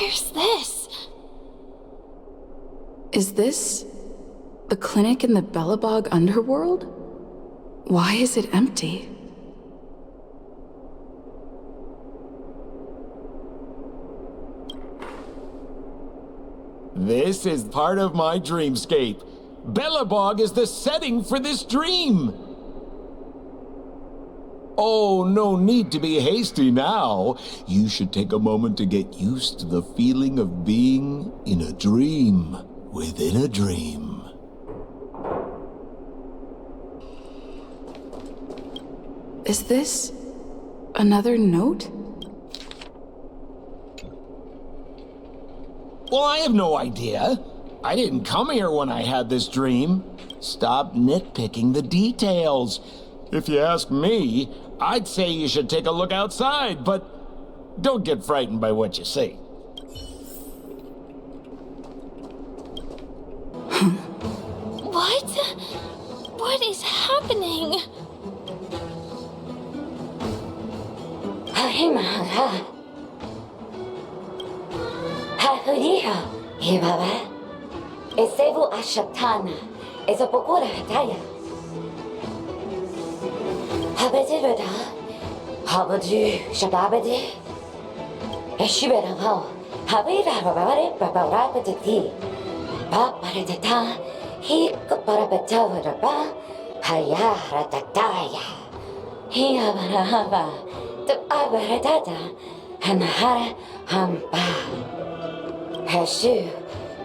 Where's this? Is this the clinic in the Bellabog underworld? Why is it empty? This is part of my dreamscape. Bellabog is the setting for this dream. Oh, no need to be hasty now. You should take a moment to get used to the feeling of being in a dream within a dream. Is this another note? Well, I have no idea. I didn't come here when I had this dream. Stop nitpicking the details. If you ask me, I'd say you should take a look outside, but don't get frightened by what you see. What? What is happening? Esevu ashatana, ezopokura hataya. Habedivada, habadu, shababadi. Eshibera, habira, babare, babarapati. Baparatata, he parapatava, haya ratataya. He abarahava, the abaratata, hamahara, hamba. Hashu.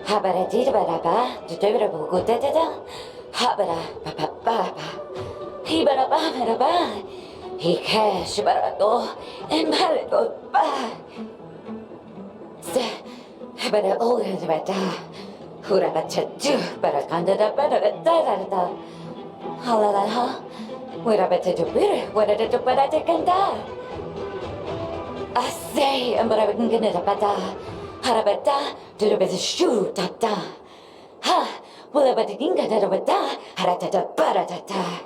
Habara dida baraba, the devil go da da da. Habara papa baba. He baraba baraba. He cash barado and barado ba. Se habara all the bada. Hurabacha do barakanda da barada da da. Halala. Wurabata do beer, what did it barata kanda? I say, and barabin gonna bada. Harabata, do the shoe, tata. Ha, will about the ginga da haratata baratata.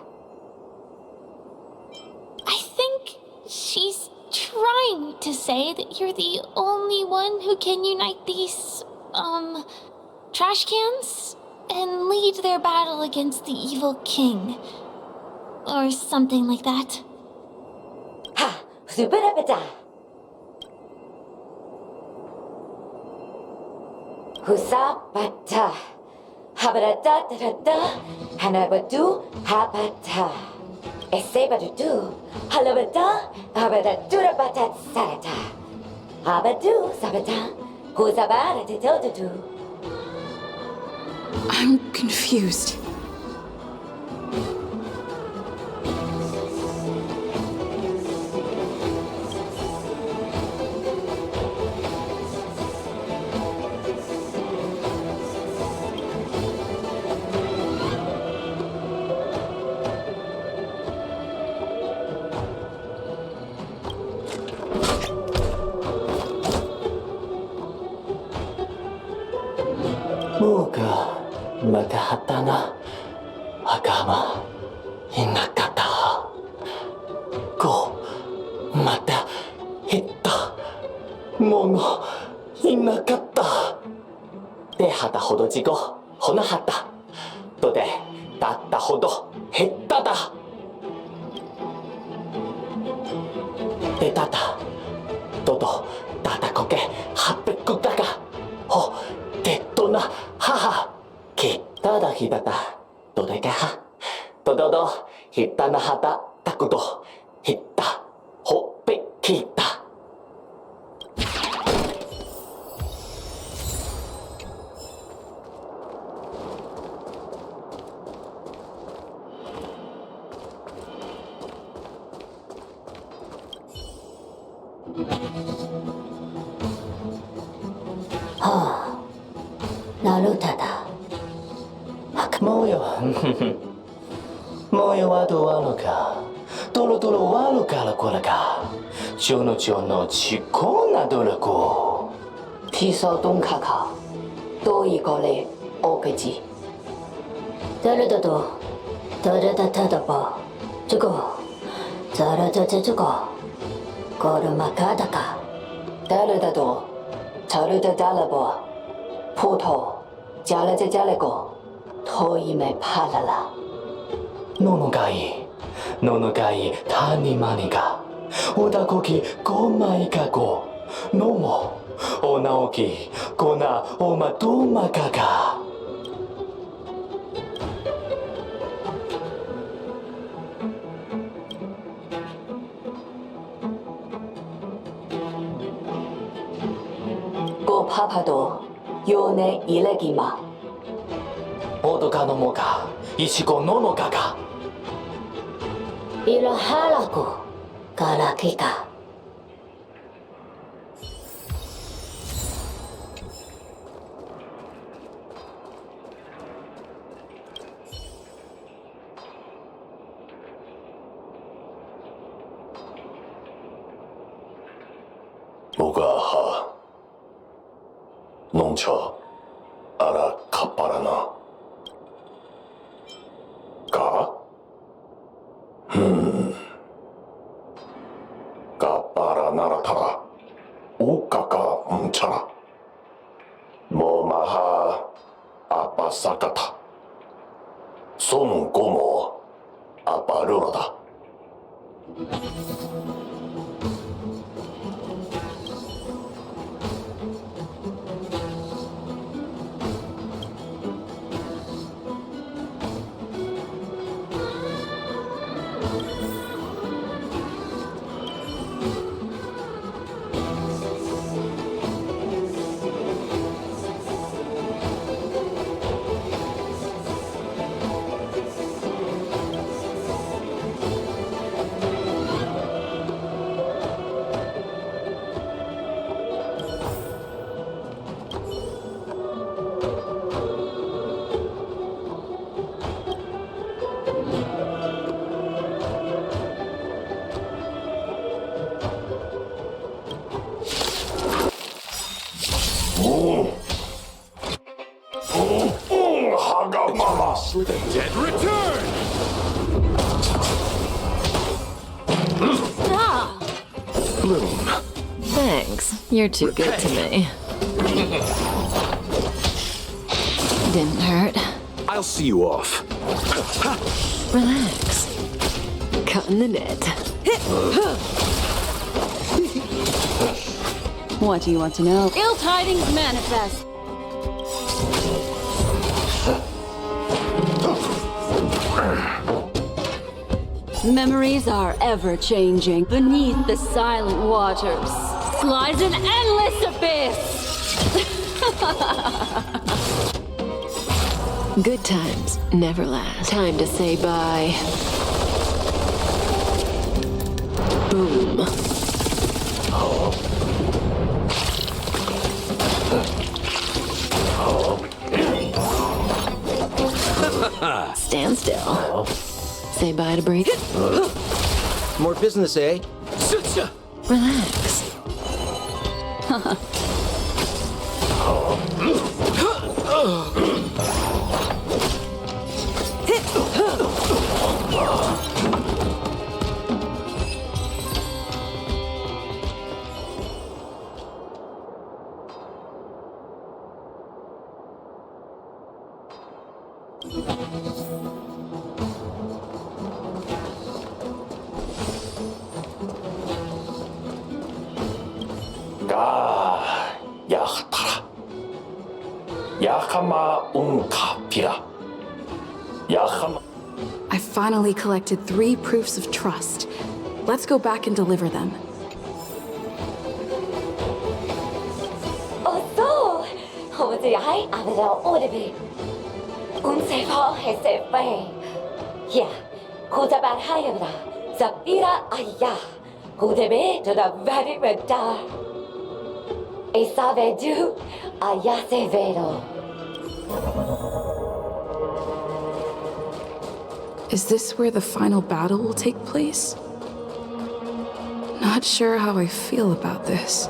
I think she's trying to say that you're the only one who can unite these, trash cans and lead their battle against the evil king. Or something like that. Ha, superabata. Husapata, habarata da, hanabadu, habata. Esebadu, halabata, habadura batat sarata. Habadu, sabata, husabara to. I'm confused. Muka matahatana agama hinakata ko mata hitta mono hinakata de hata hodo jigo honahata to de datta hodo hetta da de tata todo tata koke happeku daga ho Tettona, haha, kittada hitata, todeka ha, tododo, hitana hata, takudo, hitta, hoppe, kita. Narutada. Moyo. Moyo wado wano ka. Toro toro wano kara kora ka. Chono chono chikona dorako. Tiso donkaka. Doi gole opeji. Darada tadaba. Jugo. Darada jugo. Goru makadaka. Darada 저르다 달라보 포토 잘라자잘라고 토임에 팔라라 ののがいののがいたにまにがおだこきごまいかごのもおなおきごなおまどまかが 고 파파도 요네 일레기마 おどかのもかいしこののかが 일하라고 가라키가 僕ははのんちゃあらかっぱらなかかっぱらならたらおかかんちゃらもまはあぱさかたそのごもあぱるらだ Dead return! Ah! Bloom. Thanks. You're too good to me. Didn't hurt. I'll see you off. Relax. Cutting the net. What do you want to know? Ill tidings manifest. Memories are ever changing. Beneath the silent waters lies an endless abyss. Good times never last. Time to say bye. Boom. Stand still. Say bye to breathing. More business, eh? Relax. 가 야하타라 야하마 운카피라 야하마 I finally collected 3 proofs of trust. Let's go back and deliver them. 어서 어제 아이 아베라 오르비 운세파 헤세페 야 고자발 하여라 잡비라 아야 고데베 저다 바리메다 에사베두 아야세베로 Is this where the final battle will take place? Not sure how I feel about this.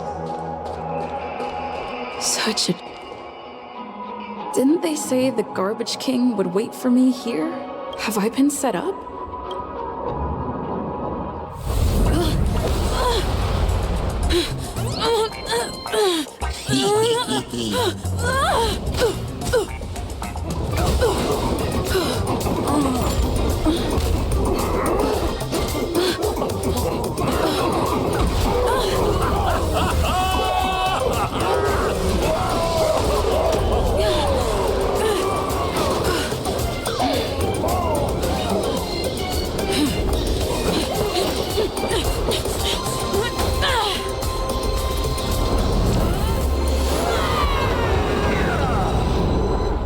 Such a... Didn't they say the Garbage King would wait for me here? Have I been set up?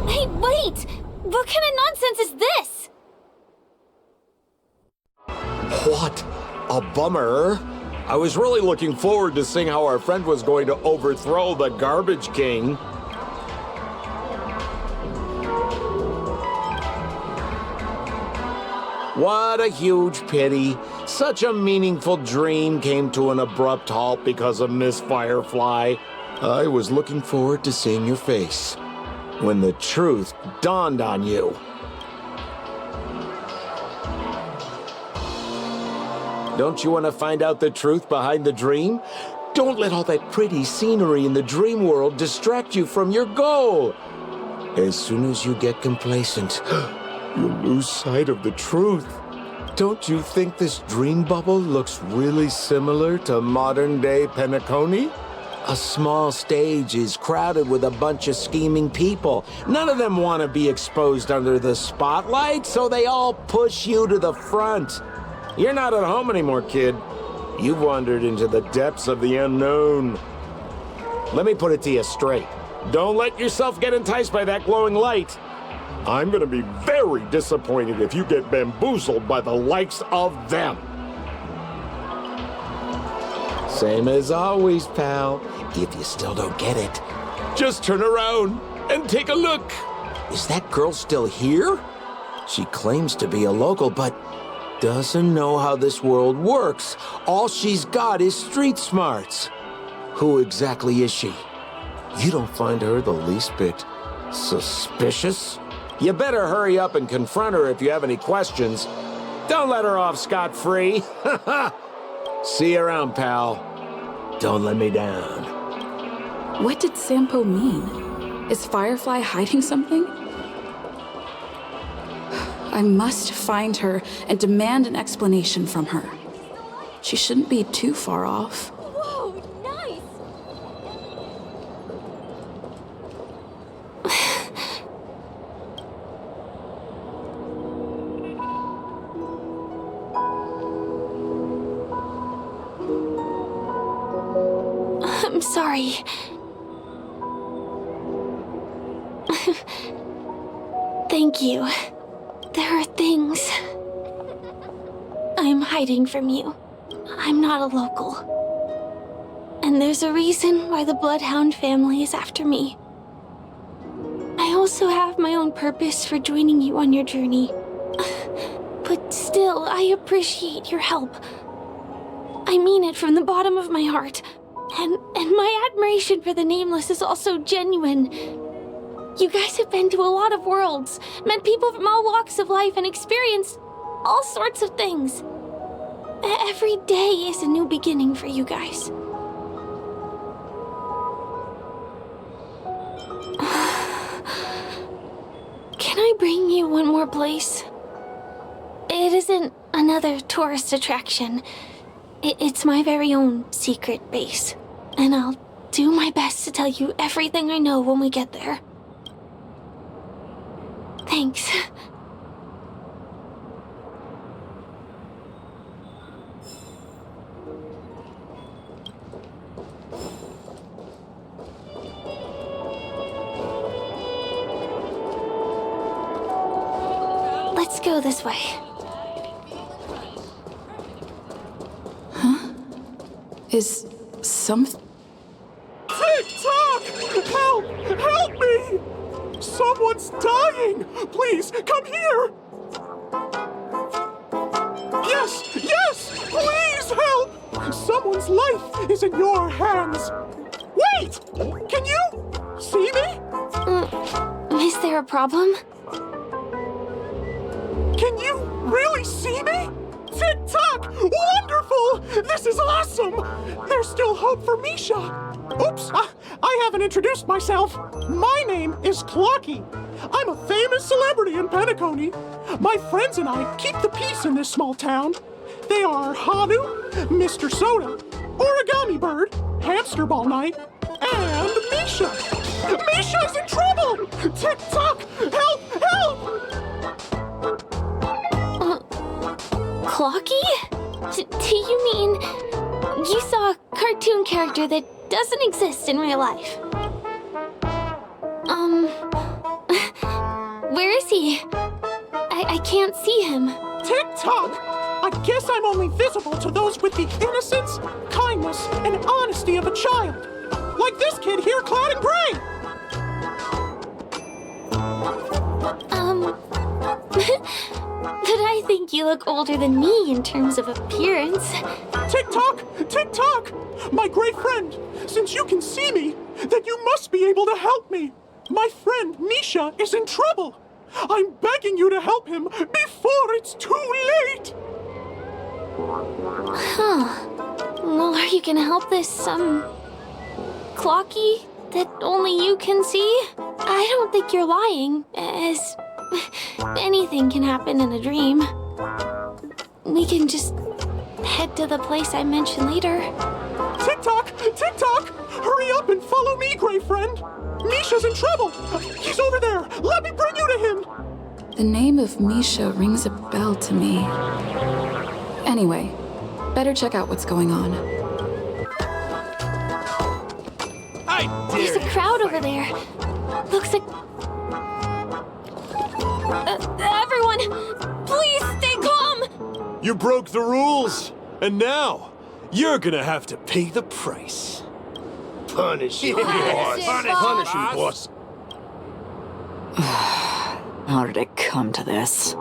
Hey, wait! What kind of nonsense is this? What a bummer. I was really looking forward to seeing how our friend was going to overthrow the Garbage King. What a huge pity. Such a meaningful dream came to an abrupt halt because of Miss Firefly. I was looking forward to seeing your face when the truth dawned on you. Don't you want to find out the truth behind the dream? Don't let all that pretty scenery in the dream world distract you from your goal. As soon as you get complacent, you'll lose sight of the truth. Don't you think this dream bubble looks really similar to modern-day Penacony? A small stage is crowded with a bunch of scheming people. None of them want to be exposed under the spotlight, so they all push you to the front. You're not at home anymore, kid. You've wandered into the depths of the unknown. Let me put it to you straight. Don't let yourself get enticed by that glowing light. I'm gonna be very disappointed if you get bamboozled by the likes of them. Same as always, pal. If you still don't get it, just turn around and take a look. Is that girl still here? She claims to be a local, but doesn't know how this world works. All she's got is street smarts. Who exactly is she? You don't find her the least bit suspicious? You better hurry up and confront her if you have any questions. Don't let her off scot-free. See you around, pal. Don't let me down. What did Sampo mean? Is Firefly hiding something? I must find her and demand an explanation from her. She shouldn't be too far off. Whoa, nice! I'm sorry. Thank you. There are things I'm hiding from you. I'm not a local. And there's a reason why the Bloodhound family is after me. I also have my own purpose for joining you on your journey. But still, I appreciate your help. I mean it from the bottom of my heart. And my admiration for the Nameless is also genuine. You guys have been to a lot of worlds, met people from all walks of life, and experienced all sorts of things. Every day is a new beginning for you guys. Can I bring you one more place? It isn't another tourist attraction. It's my very own secret base. And I'll do my best to tell you everything I know when we get there. Thanks. Let's go this way. Huh? Is something... Tick-tock! Help! Help me! Someone's dying! Please, come here! Yes! Yes! Please help! Someone's life is in your hands! Wait! Can you see me? Is there a problem? Can you really see me? Tick-tock! Wonderful! This is awesome! There's still hope for Misha! Oops, I haven't introduced myself. My name is Clocky. I'm a famous celebrity in Penacony. My friends and I keep the peace in this small town. They are Hanu, Mr. Soda, Origami Bird, Hamster Ball Night, and Misha. Misha's in trouble! Tick-tock! Help! Help! Clocky? Do you mean you saw a cartoon character that doesn't exist in real life? Where is he? I can't see him. Tick-tock! I guess I'm only visible to those with the innocence, kindness, and honesty of a child. Like this kid here clad in gray! But I think you look older than me in terms of appearance. Tick-tock! Tick-tock! My great friend, since you can see me, then you must be able to help me. My friend Misha is in trouble. I'm begging you to help him before it's too late! Huh. Well, are you gonna help this, Clocky that only you can see? I don't think you're lying, as anything can happen in a dream. We can just head to the place I mentioned later. Tick-tock! Tick-tock! Hurry up and follow me, gray friend! Misha's in trouble! He's over there! Let me bring you to him! The name of Misha rings a bell to me. Anyway, better check out what's going on. There's a crowd over there. Looks like... everyone, please stay calm! You broke the rules, and now you're gonna have to pay the price. Punish him, boss. Punish him, boss. How did it come to this?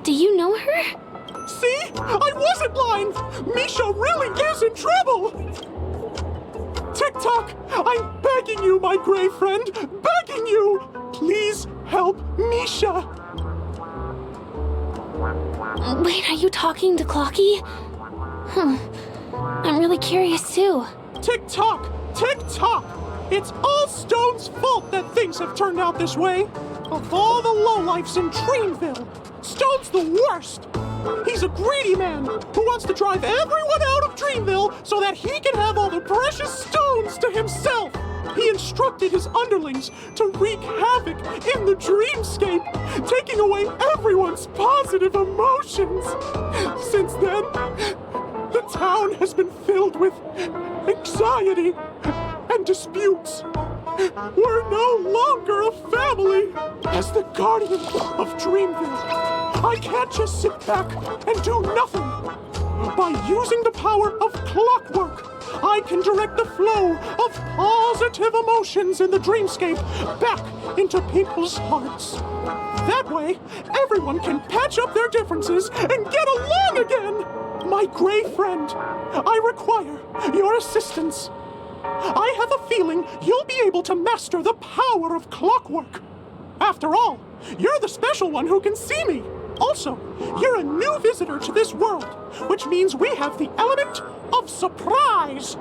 Do you know her? See? I wasn't lying! Misha really is in trouble! Tick-tock! I'm begging you, my gray friend! Begging you! Please help Misha! Wait, are you talking to Clocky? I'm really curious too. Tick-tock! Tick-tock! It's all Stone's fault that things have turned out this way! Of all the lowlifes in Dreamville, Stone's the worst! He's a greedy man who wants to drive everyone out of Dreamville so that he can have all the precious stones to himself! He instructed his underlings to wreak havoc in the dreamscape, taking away everyone's positive emotions! Since then, the town has been filled with anxiety and disputes. We're no longer a family. As the guardian of Dreamville, I can't just sit back and do nothing. By using the power of clockwork, I can direct the flow of positive emotions in the dreamscape back into people's hearts. That way, everyone can patch up their differences and get along again. My gray friend, I require your assistance. I have a feeling you'll be able to master the power of clockwork. After all, you're the special one who can see me. Also, you're a new visitor to this world, which means we have the element of surprise.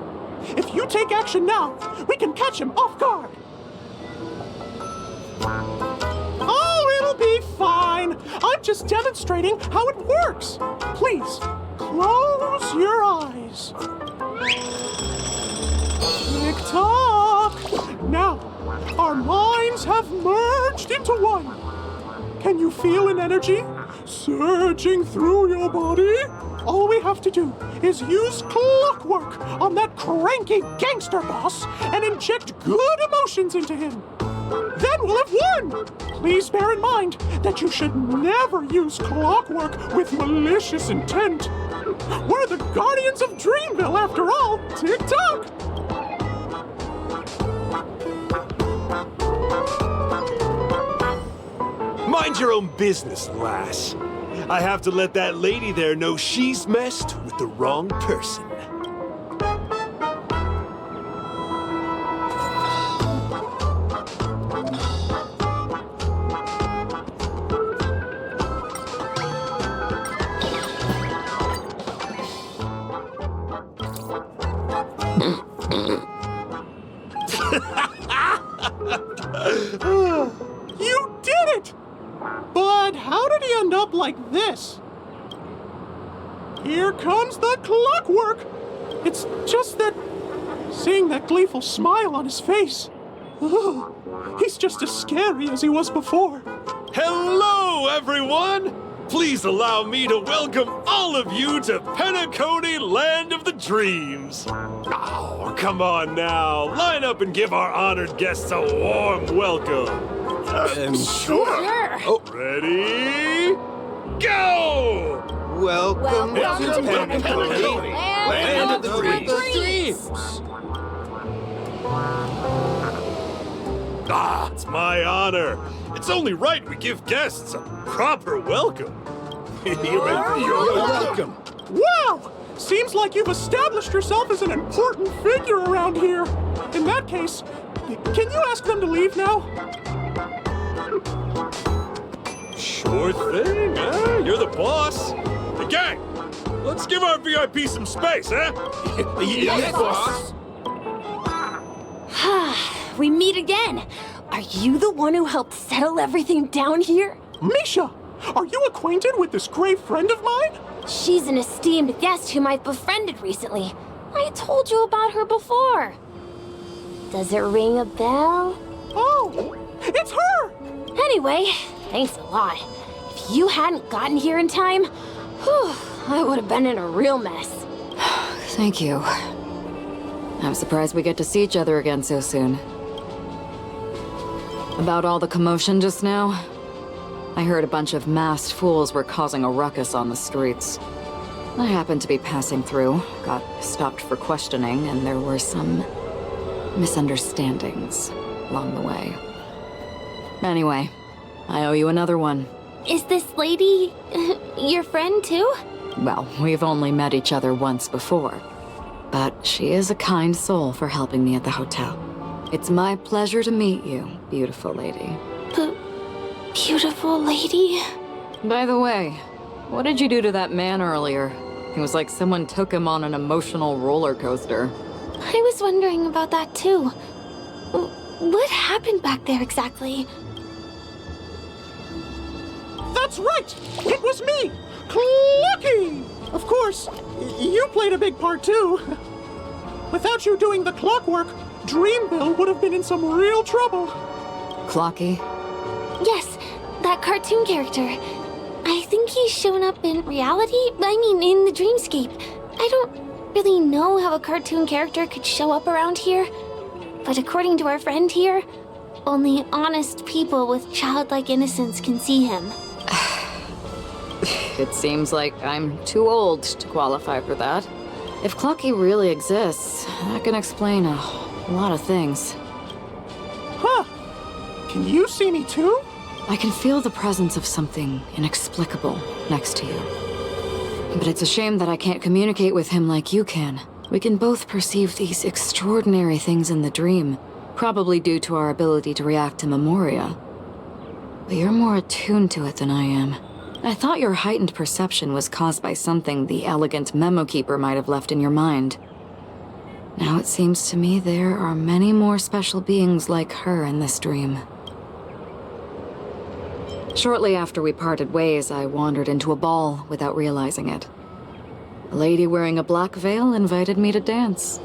If you take action now, we can catch him off guard. Oh, it'll be fine. I'm just demonstrating how it works. Please, close your eyes. Tick-tock! Now, our minds have merged into one. Can you feel an energy surging through your body? All we have to do is use clockwork on that cranky gangster boss and inject good emotions into him. Then we'll have won! Please bear in mind that you should never use clockwork with malicious intent. We're the guardians of Dreamville after all. Tick-tock! Mind your own business, lass. I have to let that lady there know she's messed with the wrong person. like this. Here comes the clockwork. It's just that seeing that gleeful smile on his face. Ugh, he's just as scary as he was before. Hello, everyone! Please allow me to welcome all of you to Penacony, Land of the Dreams. Oh, come on now. Line up and give our honored guests a warm welcome. Sure. Oh, ready? Go! Welcome to Penacony, Land of the Dreams. Ah, it's my honor. It's only right we give guests a proper welcome. You're welcome. Wow! Seems like you've established yourself as an important figure around here. In that case, can you ask them to leave now? Sure thing, huh? You're the boss. Hey, gang, let's give our VIP some space, huh? Yes, boss. We meet again. Are you the one who helped settle everything down here? Misha, are you acquainted with this great friend of mine? She's an esteemed guest whom I've befriended recently. I told you about her before. Does it ring a bell? Oh, it's her! Anyway, thanks a lot. If you hadn't gotten here in time, I would have been in a real mess. Thank you. I'm surprised we get to see each other again so soon. About all the commotion just now, I heard a bunch of masked fools were causing a ruckus on the streets. I happened to be passing through, got stopped for questioning, and there were some misunderstandings along the way. Anyway, I owe you another one. Is this lady your friend too? Well, we've only met each other once before, but she is a kind soul for helping me at the hotel. It's my pleasure to meet you, beautiful lady. Beautiful lady? By the way, what did you do to that man earlier? It was like someone took him on an emotional roller coaster. I was wondering about that too. What happened back there exactly? That's right! It was me! Clocky! Of course, you played a big part too. Without you doing the clockwork, Dreamville would have been in some real trouble. Clocky? Yes, that cartoon character. I think he's shown up in reality? I mean, in the dreamscape. I don't really know how a cartoon character could show up around here. But according to our friend here, only honest people with childlike innocence can see him. It seems like I'm too old to qualify for that. If Clocky really exists, that can explain a lot of things. Huh. Can you see me too? I can feel the presence of something inexplicable next to you. But it's a shame that I can't communicate with him like you can. We can both perceive these extraordinary things in the dream, probably due to our ability to react to memoria. But you're more attuned to it than I am. I thought your heightened perception was caused by something the elegant memo keeper might have left in your mind. Now it seems to me there are many more special beings like her in this dream. Shortly after we parted ways, I wandered into a ball without realizing it. A lady wearing a black veil invited me to dance.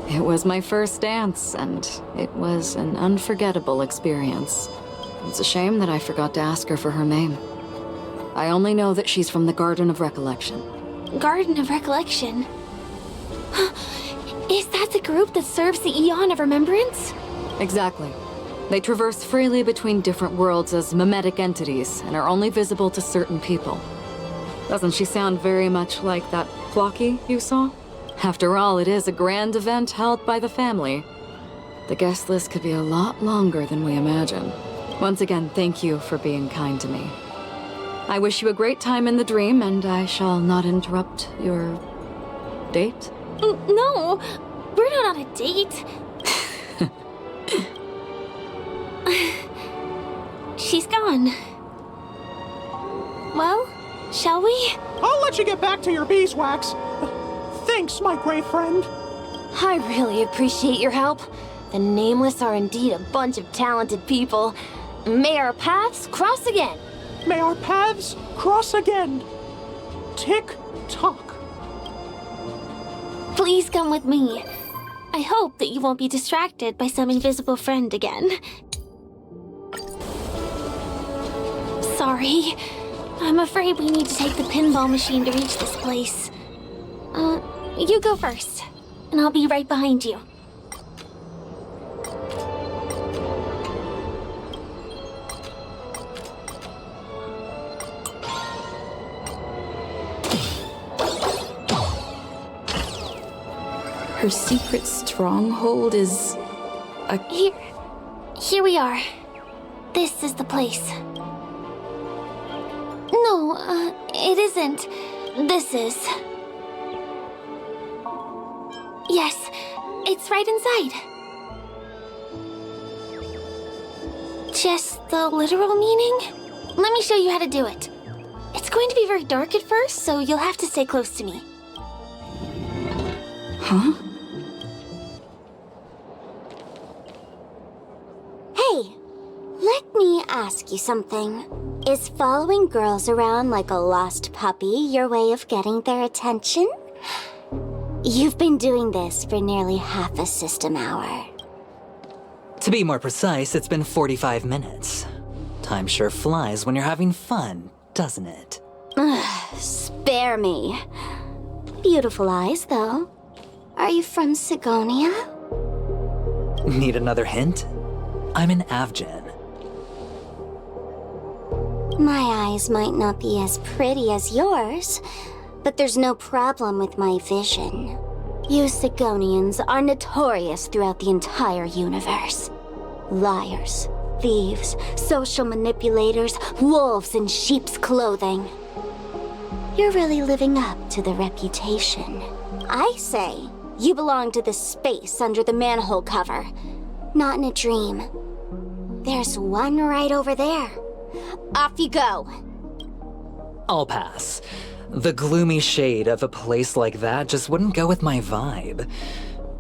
It was my first dance, and it was an unforgettable experience. It's a shame that I forgot to ask her for her name. I only know that she's from the Garden of Recollection. Garden of Recollection? Is that the group that serves the Eon of Remembrance? Exactly. They traverse freely between different worlds as mimetic entities and are only visible to certain people. Doesn't she sound very much like that Clocky you saw? After all, it is a grand event held by the family. The guest list could be a lot longer than we imagine. Once again, thank you for being kind to me. I wish you a great time in the dream, and I shall not interrupt your date. No, we're not on a date. She's gone. Well, shall we? I'll let you get back to your beeswax. Thanks, my great friend. I really appreciate your help. The Nameless are indeed a bunch of talented people. May our paths cross again. May our paths cross again. Tick-tock. Please come with me. I hope that you won't be distracted by some invisible friend again. Sorry. I'm afraid we need to take the pinball machine to reach this place. You go first, and I'll be right behind you. Her secret stronghold is a... Here we are. This is the place. No, it isn't. This is. Yes, it's right inside. Just the literal meaning? Let me show you how to do it. It's going to be very dark at first, so you'll have to stay close to me. Huh? Hey, let me ask you something. Is following girls around like a lost puppy your way of getting their attention? You've been doing this for nearly half a system hour. To be more precise, it's been 45 minutes. Time sure flies when you're having fun, doesn't it? Spare me. Beautiful eyes, though. Are you from Sigonia? Need another hint? I'm an Avgen. My eyes might not be as pretty as yours, but there's no problem with my vision. You Sigonians are notorious throughout the entire universe. Liars, thieves, social manipulators, wolves in sheep's clothing. You're really living up to the reputation. I say you belong to the space under the manhole cover, not in a dream. There's one right over there. Off you go. I'll pass. The gloomy shade of a place like that just wouldn't go with my vibe.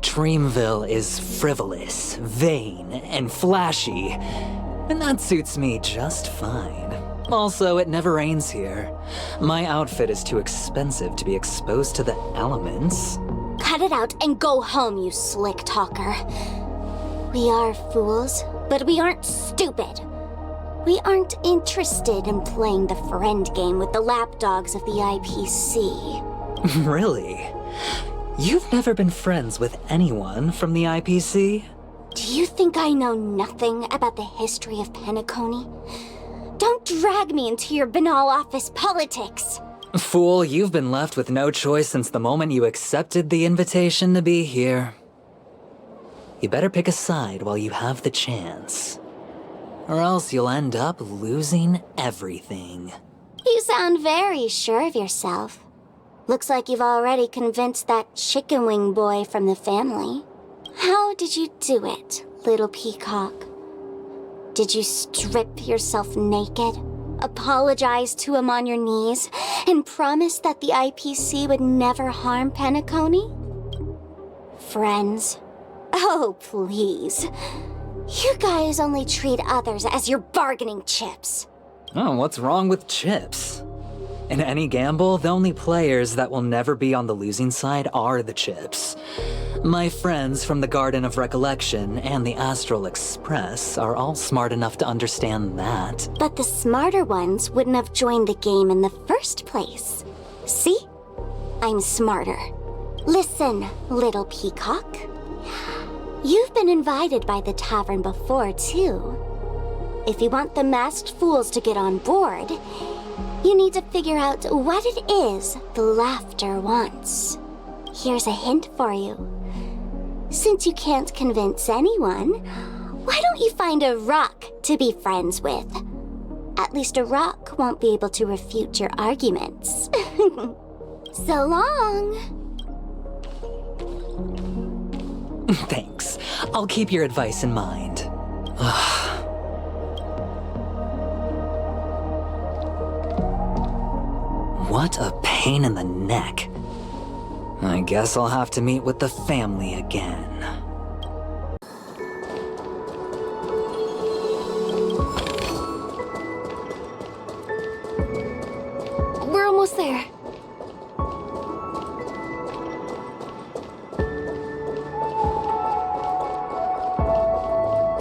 Dreamville is frivolous, vain, and flashy, and that suits me just fine. Also, it never rains here. My outfit is too expensive to be exposed to the elements. Cut it out and go home, you slick talker. We are fools, but we aren't stupid. We aren't interested in playing the friend game with the lapdogs of the IPC. Really? You've never been friends with anyone from the IPC? Do you think I know nothing about the history of Penacony? Don't drag me into your banal office politics. Fool, you've been left with no choice since the moment you accepted the invitation to be here. You better pick a side while you have the chance. Or else you'll end up losing everything. You sound very sure of yourself. Looks like you've already convinced that chicken wing boy from the family. How did you do it, little peacock? Did you strip yourself naked, apologize to him on your knees, and promise that the IPC would never harm Penacony? Friends? Oh, please. You guys only treat others as your bargaining chips. Oh, what's wrong with chips? In any gamble, the only players that will never be on the losing side are the chips. My friends from the Garden of Recollection and the Astral Express are all smart enough to understand that. But the smarter ones wouldn't have joined the game in the first place. See? I'm smarter. Listen, little peacock. You've been invited by the tavern before, too. If you want the masked fools to get on board, you need to figure out what it is the laughter wants. Here's a hint for you. Since you can't convince anyone, why don't you find a rock to be friends with? At least a rock won't be able to refute your arguments. So long! Thanks. I'll keep your advice in mind. What a pain in the neck. I guess I'll have to meet with the family again. almost there.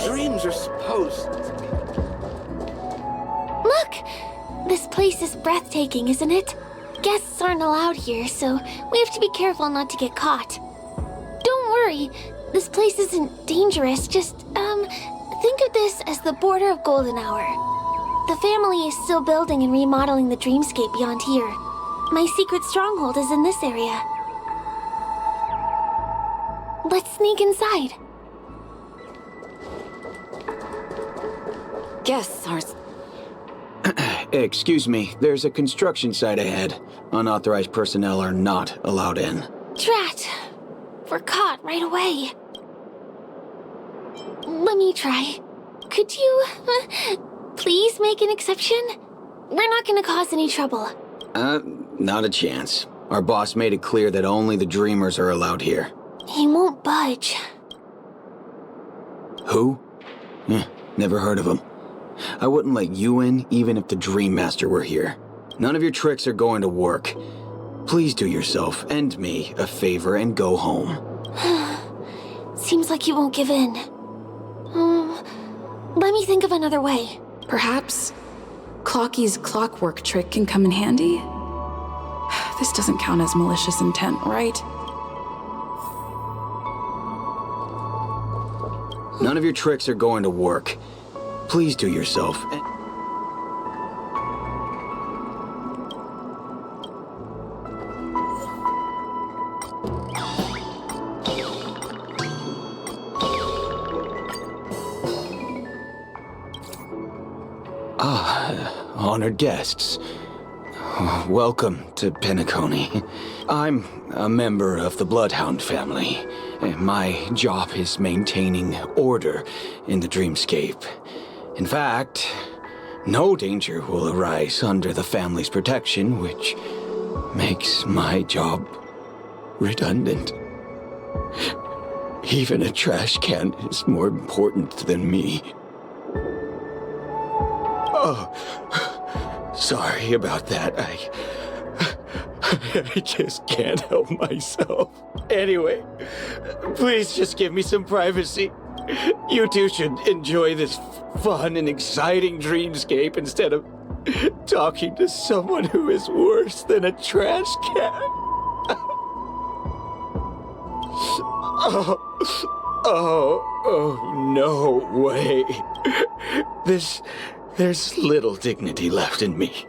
Dreams are supposed to be. Look! This place is breathtaking, isn't it? Guests aren't allowed here, so we have to be careful not to get caught. Don't worry, this place isn't dangerous, just, think of this as the border of Golden Hour. The family is still building and remodeling the dreamscape beyond here. My secret stronghold is in this area. Let's sneak inside. Guests are... Excuse me, there's a construction site ahead. Unauthorized personnel are not allowed in. Drat! We're caught right away. Let me try. Could you, please make an exception? We're not gonna cause any trouble. Not a chance. Our boss made it clear that only the dreamers are allowed here. He won't budge. Who? Never heard of him. I wouldn't let you in even if the Dream Master were here. None of your tricks are going to work. Please do yourself and me a favor and go home. Seems like he won't give in. Let me think of another way. Perhaps Clocky's clockwork trick can come in handy? This doesn't count as malicious intent, right? None of your tricks are going to work. Please do yourself. Honored guests. Welcome to Penacony. I'm a member of the Bloodhound family. My job is maintaining order in the dreamscape. In fact, no danger will arise under the family's protection, which makes my job redundant. Even a trash can is more important than me. Oh, sorry about that. I just can't help myself. Anyway, please just give me some privacy. You two should enjoy this fun and exciting dreamscape instead of talking to someone who is worse than a trash can. Oh, no way. There's little dignity left in me.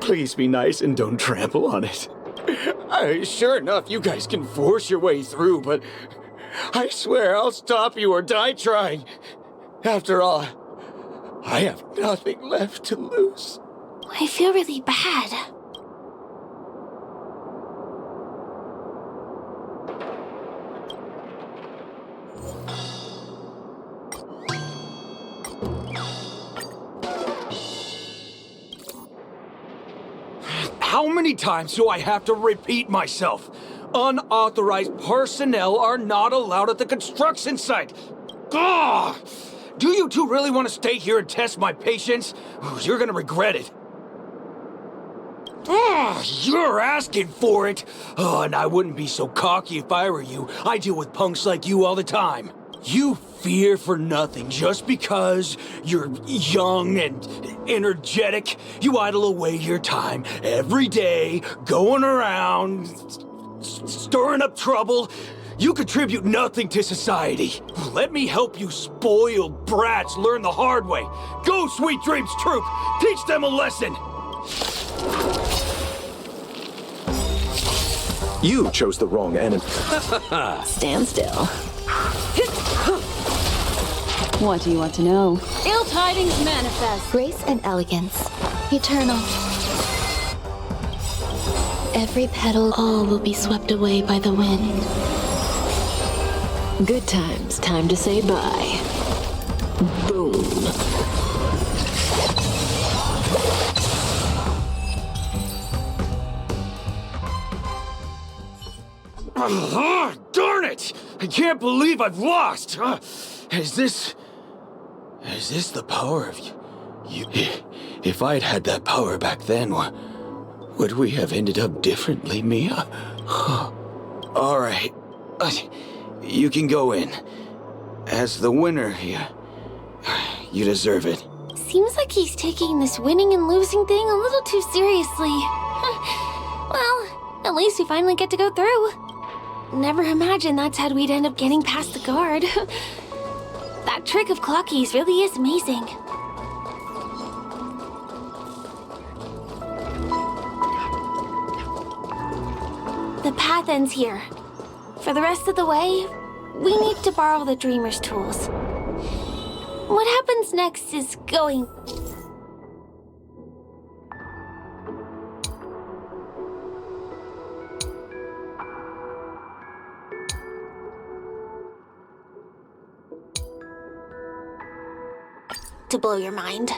Please be nice and don't trample on it. Sure enough, you guys can force your way through, but I swear I'll stop you or die trying. After all, I have nothing left to lose. I feel really bad. How many times do I have to repeat myself? Unauthorized personnel are not allowed at the construction site. Ugh! Do you two really want to stay here and test my patience? You're gonna regret it. You're asking for it. And I wouldn't be so cocky if I were you. I deal with punks like you all the time. You fear for nothing just because you're young and energetic. You idle away your time every day, going around, stirring up trouble. You contribute nothing to society. Let me help you spoiled brats learn the hard way. Go, Sweet Dreams Troop! Teach them a lesson! You chose the wrong enemy. Stand still. What do you want to know? Ill tidings manifest. Grace and elegance. Eternal. Every petal, all will be swept away by the wind. Good times. Time to say bye. Boom. Darn it! I can't believe I've lost! Is this the power of you? If I'd had that power back then, would we have ended up differently, Mia? All right. You can go in. As the winner here, you deserve it. Seems like he's taking this winning and losing thing a little too seriously. Well, at least we finally get to go through. Never imagined that's how we'd end up getting past the guard. That trick of Clocky's really is amazing. The path ends here. For the rest of the way, we need to borrow the Dreamer's tools. What happens next is going... to blow your mind.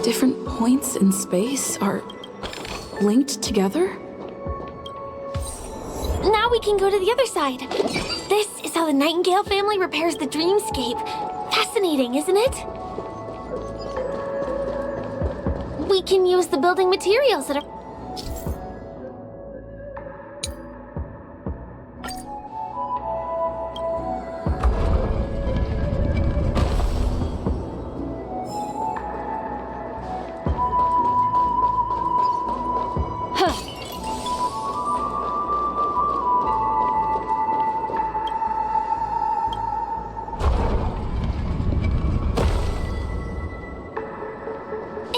Different points in space are linked together? Now we can go to the other side. This is how the Nightingale family repairs the dreamscape. Fascinating, isn't it? We can use the building materials that are...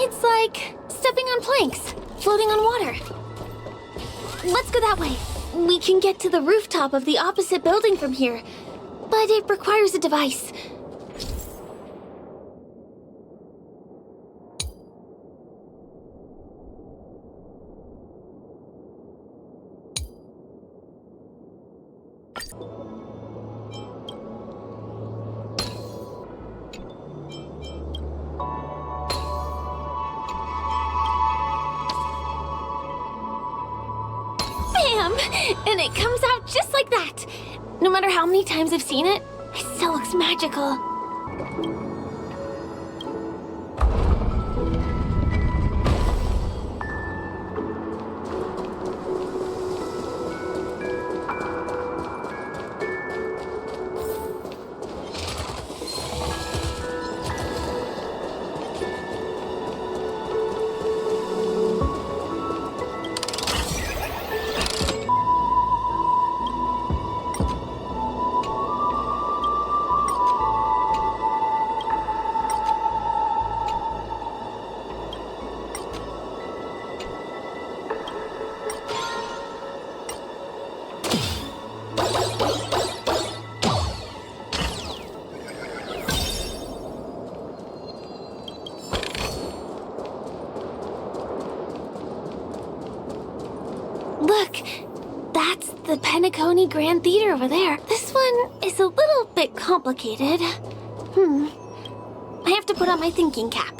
It's like stepping on planks, floating on water. Let's go that way. We can get to the rooftop of the opposite building from here, but it requires a device. And it comes out just like that. No matter how many times I've seen it, it still looks magical. Look, that's the Penacony Grand Theater over there. This one is a little bit complicated. I have to put on my thinking cap.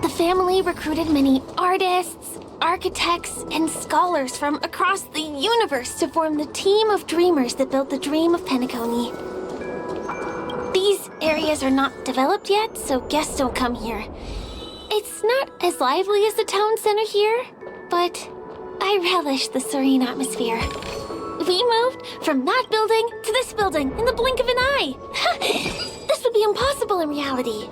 The family recruited many artists, architects, and scholars from across the universe to form the team of dreamers that built the dream of Penacony. These areas are not developed yet, so guests don't come here. It's not as lively as the town center here, but I relish the serene atmosphere. We moved from that building to this building in the blink of an eye. This would be impossible in reality.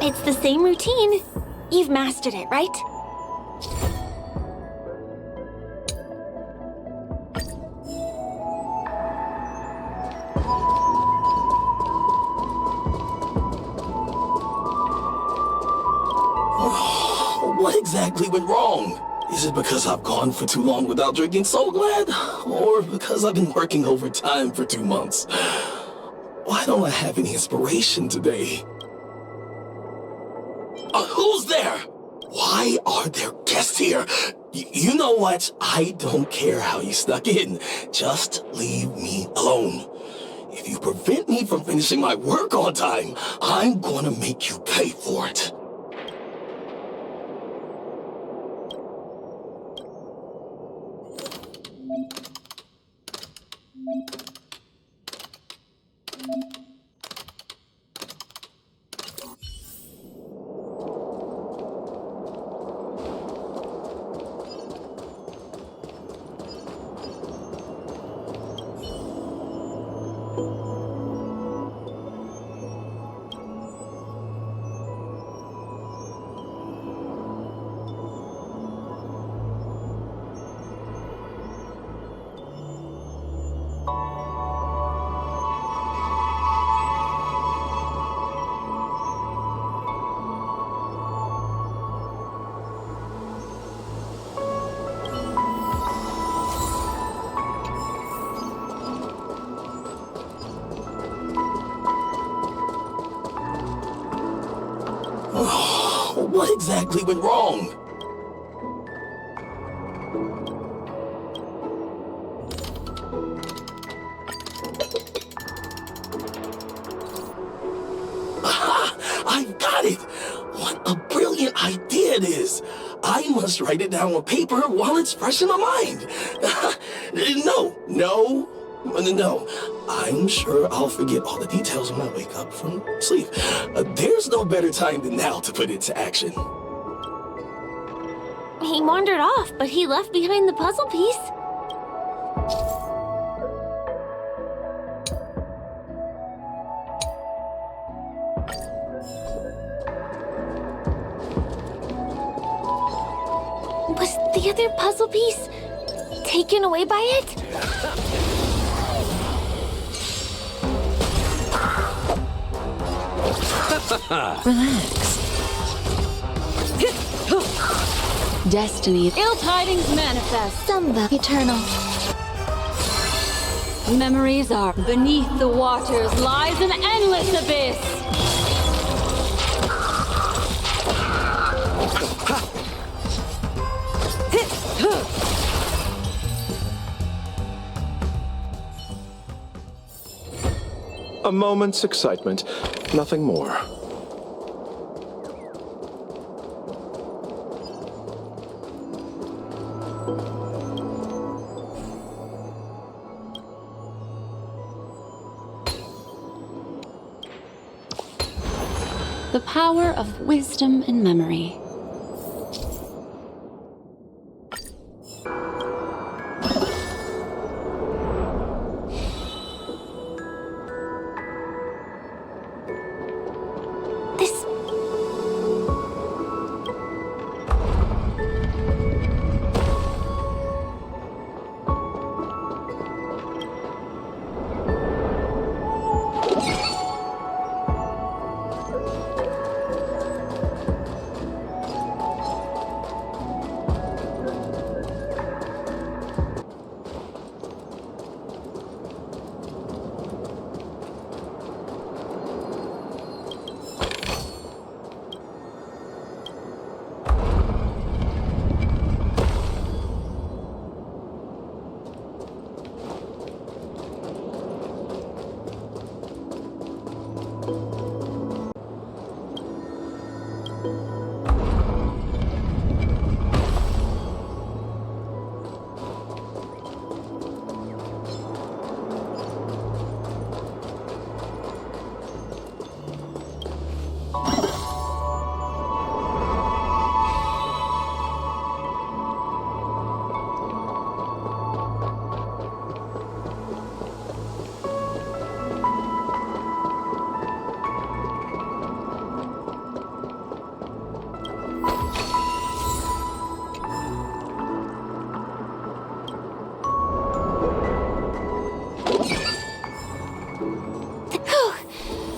It's the same routine. You've mastered it, right? What exactly went wrong? Is it because I've gone for too long without drinking So Glad? Or because I've been working overtime for 2 months? Why don't I have any inspiration today? Who's there? Why are there guests here? You know what? I don't care how you snuck in. Just leave me alone. If you prevent me from finishing my work on time, I'm gonna make you pay for it. What exactly went wrong? Aha! I've got it! What a brilliant idea it is! I must write it down on paper while it's fresh in my mind. No. I'm sure I'll forget all the details when I wake up from sleep. There's no better time than now to put it to action. He wandered off, but he left behind the puzzle piece. Was the other puzzle piece taken away by it? Relax. Destiny. Ill tidings manifest. Samba. Eternal. Memories are beneath the waters lies an endless abyss. A moment's excitement, nothing more. The power of wisdom and memory.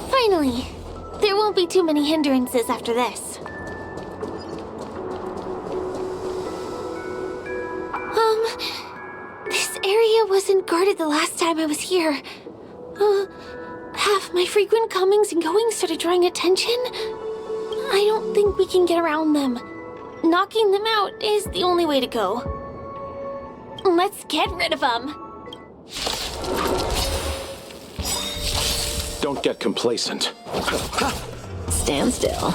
Finally! There won't be too many hindrances after this. This area wasn't guarded the last time I was here. Have my frequent comings and goings started drawing attention? I don't think we can get around them. Knocking them out is the only way to go. Let's get rid of them. Don't get complacent. Stand still.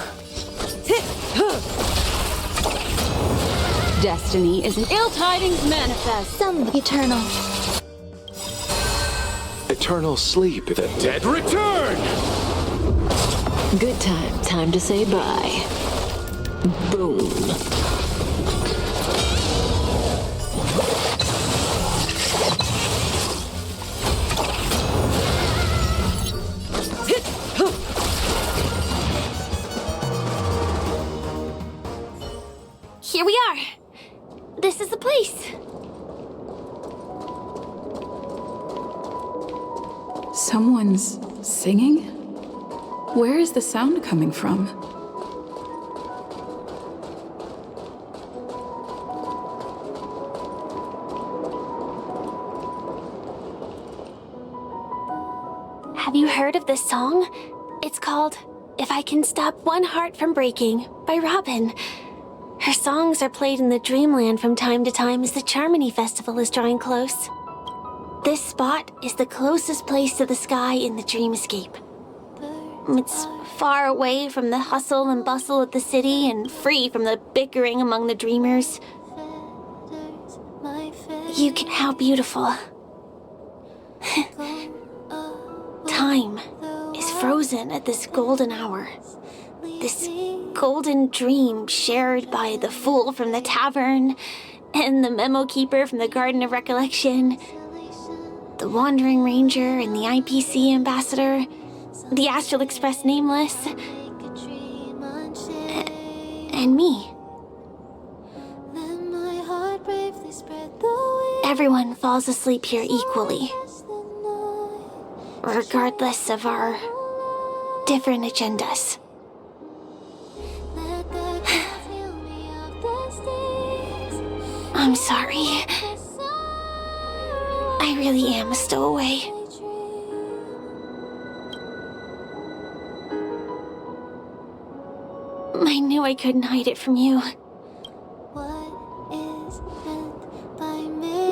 Destiny is an ill tidings manifest. Some eternal. Eternal sleep. The Dead return! Good time. Time to say bye. Boom. Here we are. This is the place. Someone's singing? Where is the sound coming from? Have you heard of this song? It's called If I Can Stop One Heart from Breaking by Robin. Her songs are played in the Dreamland from time to time as the Charmony Festival is drawing close. This spot is the closest place to the sky in the dreamscape. It's far away from the hustle and bustle of the city and free from the bickering among the dreamers. How beautiful. Time is frozen at this golden hour. This golden dream shared by the fool from the tavern and the memo keeper from the Garden of Recollection, the Wandering Ranger and the IPC ambassador, the Astral Express nameless, and me. Everyone falls asleep here equally, regardless of our different agendas. I'm sorry. I really am a stowaway. I knew I couldn't hide it from you.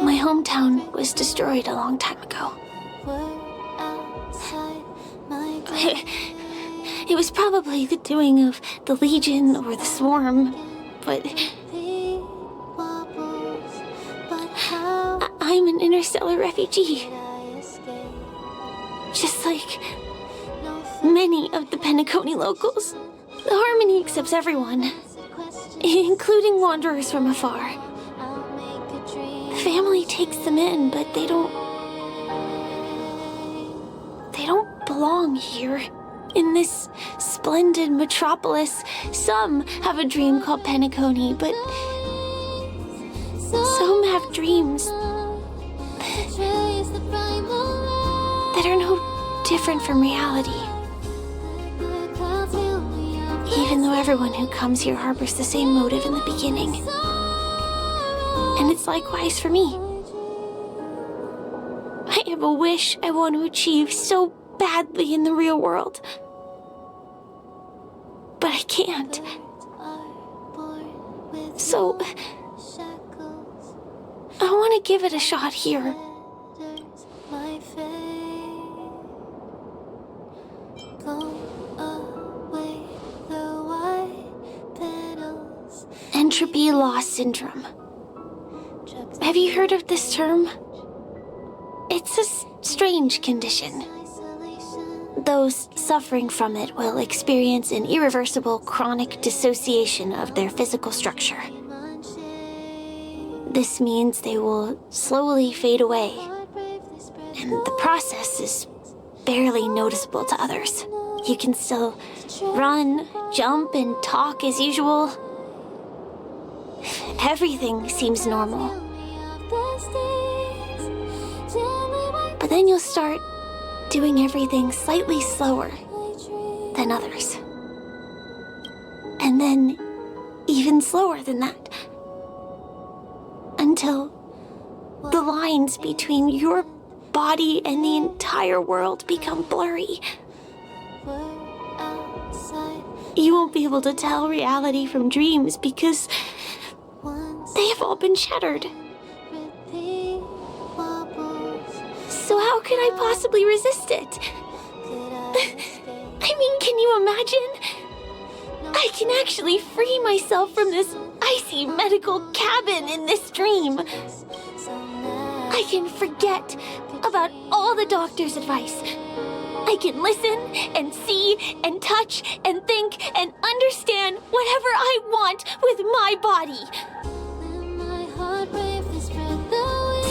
My hometown was destroyed a long time ago. It was probably the doing of the Legion or the Swarm, but I'm an interstellar refugee. Just like many of the Penacony locals. The Harmony accepts everyone, including wanderers from afar. The family takes them in, but they don't belong here. In this splendid metropolis, some have a dream called Penacony, but some have dreams that are no different from reality. Even though everyone who comes here harbors the same motive in the beginning. And it's likewise for me. I have a wish I want to achieve so badly in the real world. But I can't. So I want to give it a shot here. Entropy loss syndrome. Have you heard of this term? It's a strange condition. Those suffering from it will experience an irreversible chronic dissociation of their physical structure. This means they will slowly fade away, and the process is barely noticeable to others. You can still run, jump, and talk as usual. Everything seems normal. But then you'll start doing everything slightly slower than others. And then even slower than that. Until The lines between your body and the entire world become blurry. You won't be able to tell reality from dreams because they have all been shattered. So how could I possibly resist it? I mean, can you imagine? I can actually free myself from this icy medical cabin in this dream. I can forget about all the doctor's advice. I can listen and see and touch and think and understand whatever I want with my body.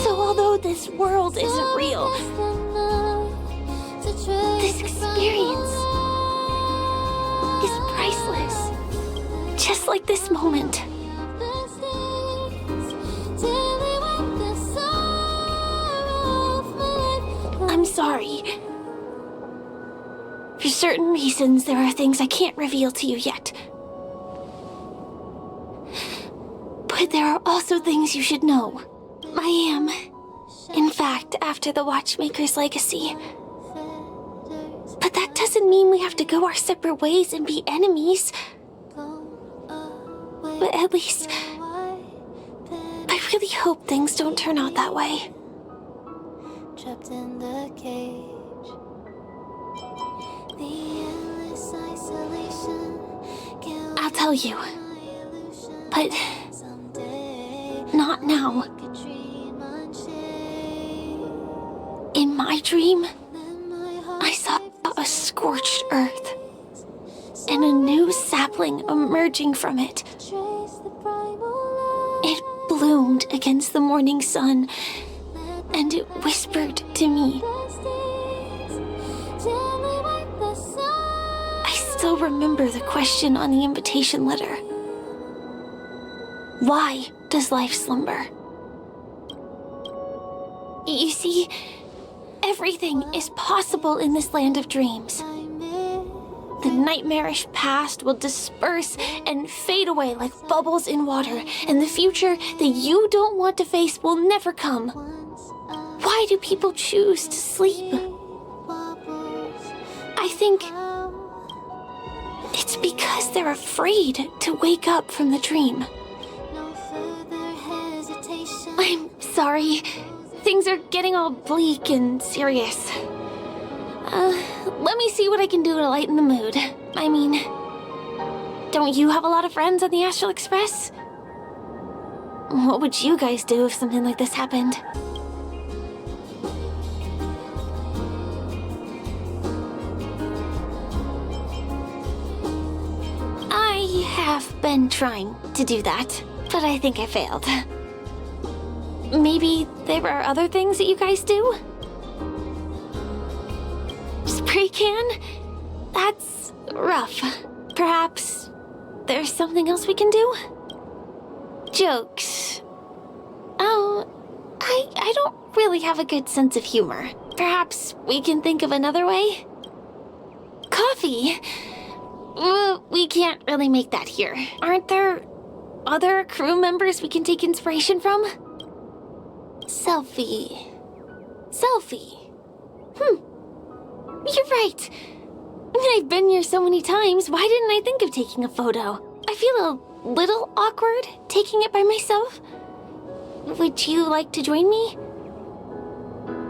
So although this world isn't real, this experience is priceless. Just like this moment. I'm sorry. For certain reasons, there are things I can't reveal to you yet. But there are also things you should know. I am, in fact, after the Watchmaker's legacy. But that doesn't mean we have to go our separate ways and be enemies. But at least, I really hope things don't turn out that way. Trapped in the cage. I'll tell you, but not now. In my dream, I saw a scorched earth and a new sapling emerging from it. It bloomed against the morning sun, and it whispered to me. I still remember the question on the invitation letter. Why does life slumber? You see, everything is possible in this land of dreams. The nightmarish past will disperse and fade away like bubbles in water, and the future that you don't want to face will never come. Why do people choose to sleep? I think it's because they're afraid to wake up from the dream. I'm sorry. Things are getting all bleak and serious. Let me see what I can do to lighten the mood. I mean, don't you have a lot of friends on the Astral Express? What would you guys do if something like this happened? I have been trying to do that, but I think I failed. Maybe there are other things that you guys do? Spray can? That's rough. Perhaps there's something else we can do? Jokes. Oh, I don't really have a good sense of humor. Perhaps we can think of another way? Coffee? We can't really make that here. Aren't there other crew members we can take inspiration from? Selfie. You're right. I mean, I've been here so many times. Why didn't I think of taking a photo? I feel a little awkward taking it by myself. Would you like to join me?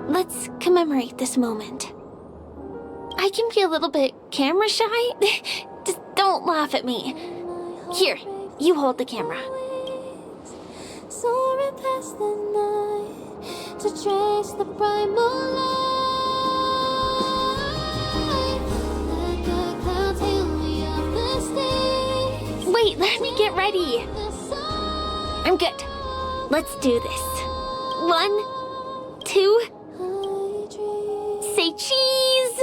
Let's commemorate this moment. I can be a little bit camera shy. Just don't laugh at me. Here, you hold the camera. Soaring past the night to trace the primal light. Wait, let me get ready. I'm good. Let's do this. 1, 2. Say cheese.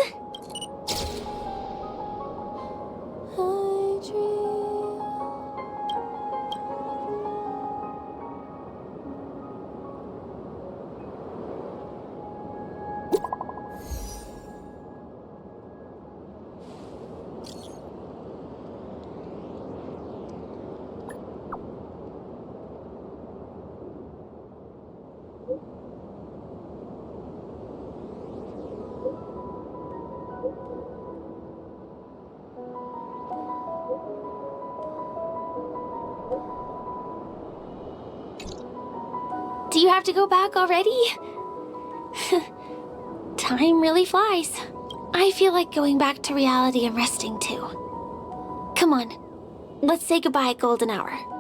Do you have to go back already? Time really flies. I feel like going back to reality and resting too. Come on, let's say goodbye, Golden Hour.